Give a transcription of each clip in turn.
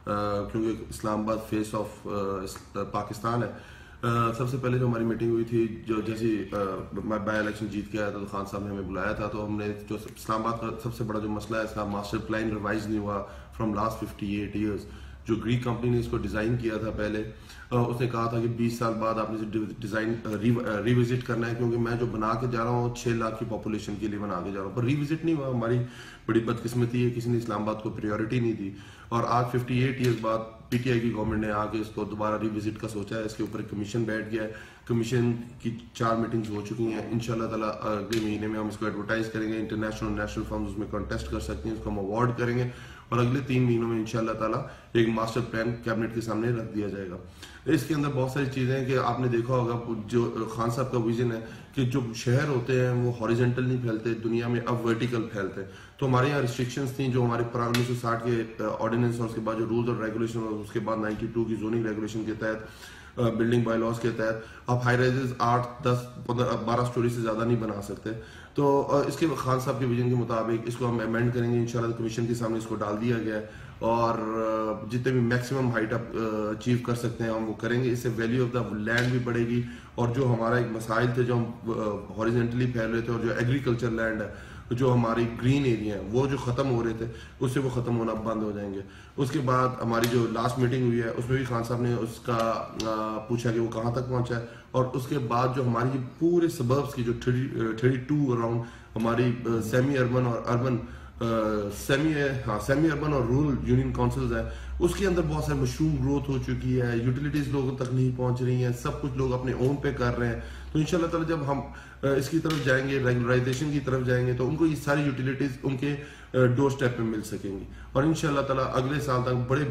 क्योंकि Islamabad face of Pakistan है। सबसे पहले जो हमारी मीटिंग हुई थी, जो जैसे मैं बाई इलेक्शन जीत के आया था तो खान साहब ने हमें बुलाया था, तो हमने जो इस्लामाबाद का सबसे बड़ा जो मसला है, इसका मास्टर प्लान रिवाइज नहीं हुआ फ्रॉम लास्ट 58 ईयर्स। जो ग्रीक कंपनी ने इसको डिज़ाइन किया था पहले, उसने कहा था कि 20 साल बाद आपने इसे डिज़ाइन रिविजिट करना है, क्योंकि मैं जो बना के जा रहा हूँ 6 लाख की पॉपुलेशन के लिए बना के जा रहा हूँ, पर रिविजिट नहीं हुआ। हमारी बड़ी बदकिस्मती है, किसी ने इस्लामाबाद को प्रायोरिटी नहीं दी, और आज 58 ईयर्स बाद पीटीआई की गवर्नमेंट ने आके इसको दोबारा रिविजिट का सोचा है। इसके ऊपर एक कमीशन बैठ गया है, कमीशन की 4 मीटिंग्स हो चुकी हैं। इंशाल्लाह ताला अगले महीने में हम इसको एडवर्टाइज करेंगे, इंटरनेशनल और नेशनल फर्म्स उसमें कॉन्टेस्ट कर सकते हैं, इसको हम अवार्ड करेंगे, और अगले 3 महीनों में इंशाल्लाह ताला एक मास्टर प्लान कैबिनेट के सामने रख दिया जाएगा। इसके अंदर बहुत सारी चीज़ें हैं कि आपने देखा होगा, जो खान साहब का विजन है कि जो शहर होते हैं वो हॉरिजेंटल नहीं फैलते दुनिया में, अब वर्टिकल फैलते हैं। तो हमारे यहाँ रिस्ट्रिक्शंस थी, जो हमारे 1960 के ऑर्डिनेंस और उसके बाद जो रूल्स और रेगुलेशन और उसके बाद 92 की जोनिंग रेगुलेशन के तहत, बिल्डिंग बाय लॉज के तहत आप हाई राइजेस 8, 10, 15, 12 स्टोरी से ज़्यादा नहीं बना सकते। तो इसके खान साहब के विजन के मुताबिक इसको हम अमेंड करेंगे इंशाल्लाह। कमीशन के सामने इसको डाल दिया गया है, और जितने भी मैक्सिमम हाइट आप अचीव कर सकते हैं हम वो करेंगे। इससे वैल्यू ऑफ द लैंड भी बढ़ेगी, और जो हमारा एक मसाइल थे जो हम हॉरिजेंटली फैल रहे थे, और जो एग्रीकल्चर लैंड है, जो हमारी ग्रीन एरिया है वो जो ख़त्म हो रहे थे, उससे वो ख़त्म होना बंद हो जाएंगे। उसके बाद हमारी जो लास्ट मीटिंग हुई है उसमें भी खान साहब ने उसका पूछा कि वो कहाँ तक पहुँचा है, और उसके बाद जो हमारी पूरे सबर्ब्स की जो 32 अराउंड हमारी सेमी अर्बन और अर्बन सेमी अर्बन और रूरल यूनियन काउंसिल्स है, उसके अंदर बहुत सारी मशरूम ग्रोथ हो चुकी है, यूटिलिटीज लोगों तक नहीं पहुंच रही हैं, सब कुछ लोग अपने ओन पे कर रहे हैं। तो इंशाल्लाह ताला जब हम इसकी तरफ जाएंगे, रेगुलराइजेशन की तरफ जाएंगे, तो उनको ये सारी यूटिलिटीज उनके डोर स्टेप पे मिल सकेंगी, और इंशाल्लाह ताला अगले साल तक बड़े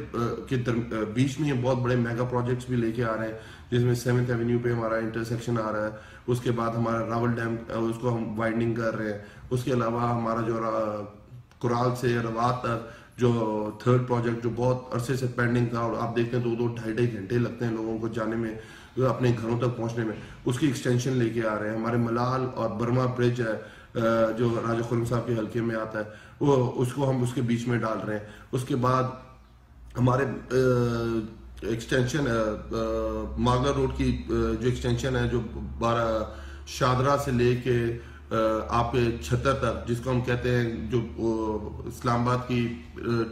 बीच में ये बहुत बड़े मेगा प्रोजेक्ट्स भी लेके आ रहे हैं, जिसमें 7th एवेन्यू पे हमारा इंटरसेक्शन आ रहा है, उसके बाद हमारा रावल डैम उसको हम वाइडनिंग कर रहे हैं, उसके अलावा हमारा जो कुराल से रवात तक जो 3rd प्रोजेक्ट जो बहुत अरसे से पेंडिंग था, और आप देखते हैं 2-2, 2.5 घंटे लगते हैं लोगों को जाने में, अपने घरों तक पहुंचने में, उसकी एक्सटेंशन लेके आ रहे हैं। हमारे मलाल और बर्मा ब्रिज है जो राजा खुर्रम साहब के हल्के में आता है, वो उसको हम उसके बीच में डाल रहे हैं। उसके बाद हमारे एक्सटेंशन मागला रोड की जो एक्सटेंशन है, जो 12 शादरा से लेके आपके 76 तक, जिसको हम कहते हैं जो इस्लामाबाद की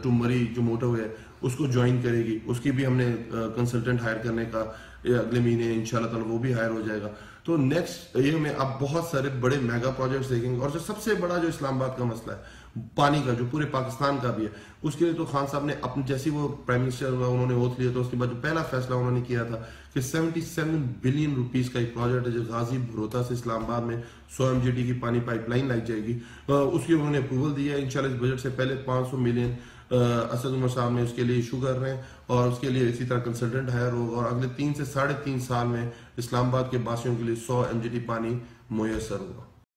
टू मरी जो मोटरवे है उसको ज्वाइन करेगी, उसकी भी हमने कंसल्टेंट हायर करने का अगले महीने इंशाल्लाह ताला वो भी हायर हो जाएगा। तो नेक्स्ट ईयर में आप बहुत सारे बड़े मेगा प्रोजेक्ट्स देखेंगे, और जो सबसे बड़ा जो इस्लामाबाद का मसला है पानी का, जो पूरे पाकिस्तान का भी है, उसके लिए तो खान साहब ने अपने जैसे वो प्राइम मिनिस्टर हुआ उन्होंने ओथ लिया, तो उसके बाद जो पहला फैसला उन्होंने किया था कि 77 बिलियन रुपीस का एक प्रोजेक्ट है जो गाजी भरोता से इस्लामाबाद में 100 MGD की पानी पाइपलाइन लाई जाएगी, उसकी उन्होंने अप्रूवल दिया है। इंशाल्लाह इस बजट से पहले 500 मिलियन असद उमर साहब ने उसके लिए इशू कर रहे हैं, और उसके लिए इसी तरह कंसल्टेंट हायर होगा, और अगले 3 से 3.5 साल में इस्लामाबाद के बासियों के लिए 100 MGD पानी मुयसर होगा।